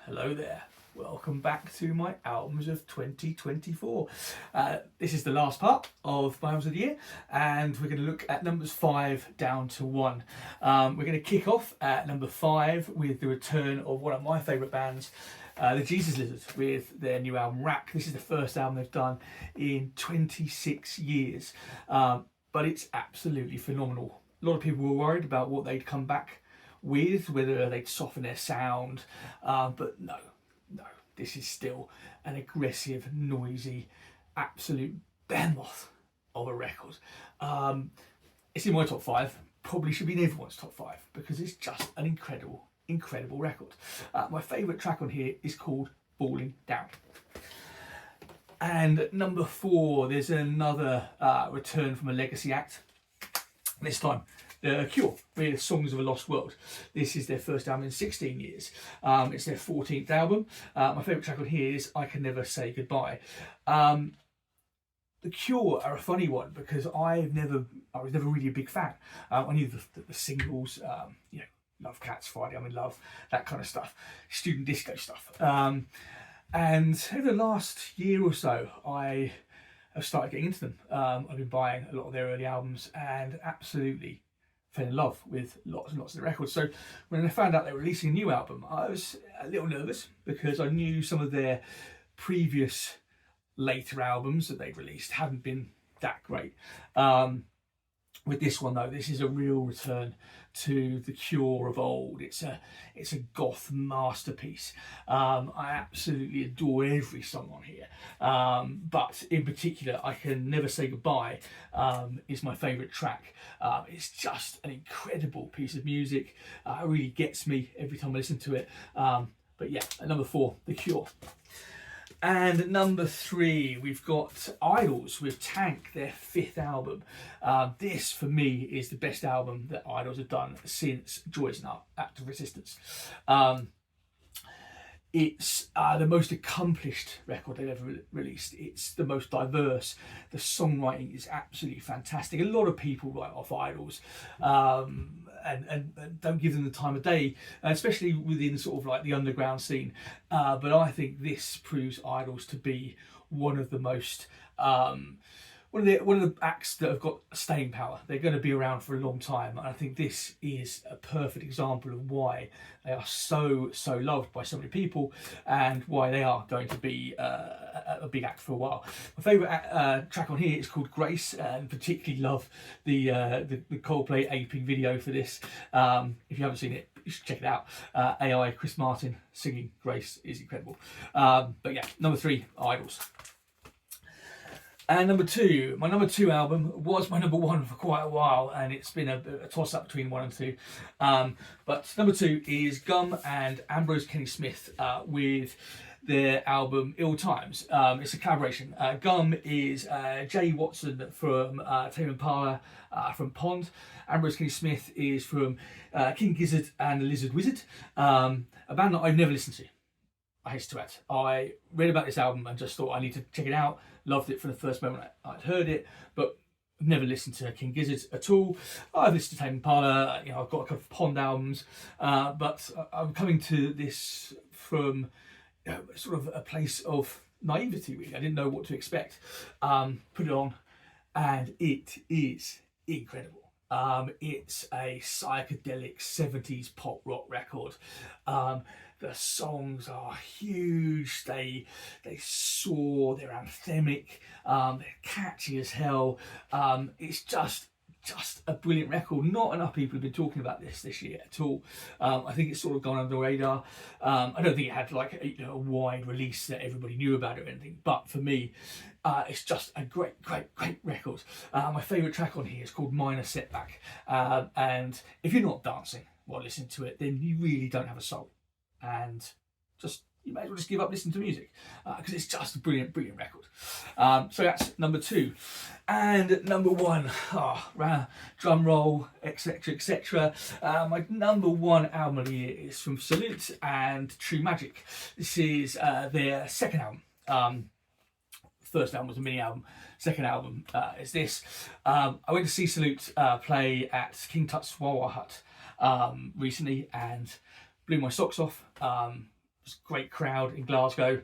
Hello there. Welcome back to my albums of 2024. This is the last part of my albums of the year, and we're going to look at numbers 5 down to 1. We're going to kick off at number 5 with the return of one of my favourite bands, the Jesus Lizard, with their new album Rack. This is the first album they've done in 26 years, but it's absolutely phenomenal. A lot of people were worried about what they'd come back with, whether they'd soften their sound, but no, this is still an aggressive, noisy, absolute behemoth of a record. It's in my top 5, probably should be in everyone's top 5 because it's just an incredible record. My favourite track on here is called Falling Down. And at number 4, there's another return from a legacy act, this time The Cure with Songs of a Lost World. This is their first album in 16 years. It's their 14th album. My favourite track on here is I Can Never Say Goodbye. The Cure are a funny one because I was never really a big fan. I knew the singles, Love Cats, Friday I'm in Love, that kind of stuff, student disco stuff. And over the last year or so, I have started getting into them. I've been buying a lot of their early albums and absolutely fell in love with lots and lots of the records. So when I found out they were releasing a new album, I was a little nervous because I knew some of their previous later albums that they'd released hadn't been that great. With this one though, this is a real return to the Cure of old. It's a goth masterpiece. I absolutely adore every song on here, but in particular I Can Never Say Goodbye is my favourite track. It's just an incredible piece of music. It really gets me every time I listen to it. But yeah, at number 4, The Cure. And at number 3, we've got Idols with TANGK, their 5th album. This, for me, is the best album that Idols have done since Joy's an Act of Resistance. It's the most accomplished record they've ever released. It's the most diverse. The songwriting is absolutely fantastic. A lot of people write off Idols and don't give them the time of day, especially within sort of like the underground scene. But I think this proves Idols to be one of the most one of the acts that have got staying power. They're going to be around for a long time, and I think this is a perfect example of why they are so loved by so many people and why they are going to be a big act for a while. My favourite track on here is called Grace, and particularly love the Coldplay aping video for this. If you haven't seen it, you should check it out. AI Chris Martin singing Grace is incredible. But yeah, number 3, Idols. And number 2, my number 2 album was my number 1 for quite a while, and it's been a toss-up between 1 and 2. But number 2 is Gum and Ambrose Kenny Smith with their album Ill Times. It's a collaboration. Gum is Jay Watson from Tame Impala, from Pond. Ambrose Kenny Smith is from King Gizzard and the Lizard Wizard, a band that I've never listened to. I hate to add. I read about this album and just thought I need to check it out. Loved it from the first moment I'd heard it, but never listened to King Gizzard at all. I've listened to Tame Impala. I've got a couple of Pond albums, but I'm coming to this from sort of a place of naivety. Really, I didn't know what to expect. Put it on, and it is incredible. It's a psychedelic 70s pop rock record. The songs are huge, they soar, they're anthemic, they're catchy as hell. It's just a brilliant record. Not enough people have been talking about this year at all. I think it's sort of gone under the radar. I don't think it had like a wide release that everybody knew about it or anything, but for me, it's just a great record. My favourite track on here is called Minor Setback, and if you're not dancing while listening to it, then you really don't have a soul, and you may as well just give up listening to music because it's just a brilliant record. So that's number 2. And at number 1, drum roll, etc. My number 1 album of the year is from Salute and True Magic. This is their 2nd album. First album was a mini album. Second album is this. I went to see Salute play at King Tut's Wawa Hut recently and blew my socks off. was a great crowd in Glasgow.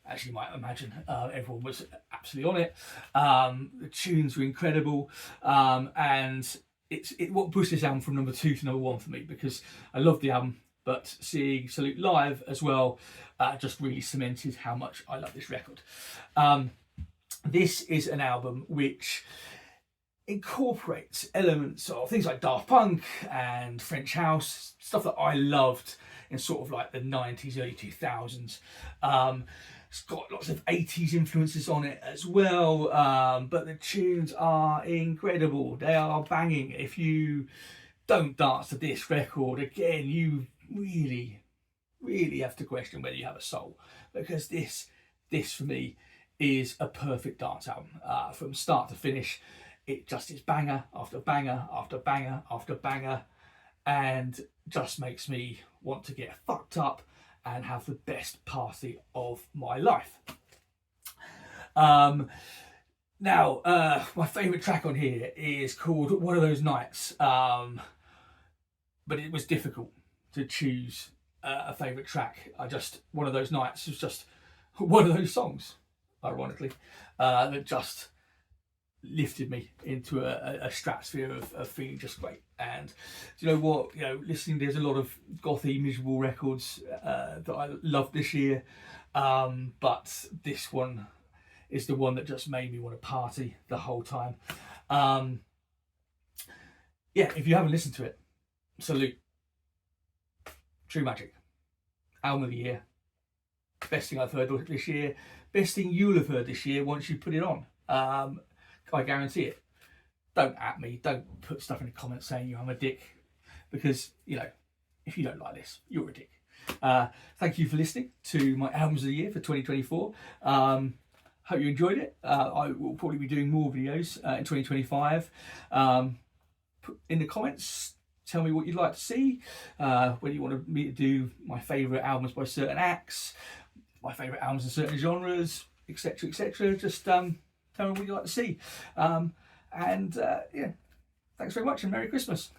As you might imagine, everyone was absolutely on it. The tunes were incredible, and it's what pushed this album from number 2 to number 1 for me, because I loved the album, but seeing Salute live as well just really cemented how much I love this record. This is an album which incorporates elements of things like Daft Punk and French house, stuff that I loved in sort of like the 90s, early 2000s. It's got lots of 80s influences on it as well, but the tunes are incredible. They are banging. If you don't dance to this record, again, you really, really have to question whether you have a soul, because this for me is a perfect dance album. From start to finish, it just is banger after banger after banger after banger, and just makes me want to get fucked up and have the best party of my life. Now, my favourite track on here is called One of Those Nights, but it was difficult to choose a favourite track. One of Those Nights was just one of those songs, ironically, that just lifted me into a stratosphere of feeling just great. And do you know what, listening, there's a lot of gothy, miserable records that I loved this year, but this one is the one that just made me want to party the whole time. If you haven't listened to it, Salute, True Magic, album of the year, best thing I've heard this year, best thing you'll have heard this year once you put it on. I guarantee it. Don't at me, don't put stuff in the comments saying I'm a dick, because if you don't like this, you're a dick. Thank you for listening to my albums of the year for 2024. Hope you enjoyed it. I will probably be doing more videos in 2025. Put in the comments, tell me what you'd like to see, whether you want me to do my favourite albums by certain acts, my favourite albums in certain genres, etc, etc. Just tell me what you'd like to see. Thanks very much and Merry Christmas.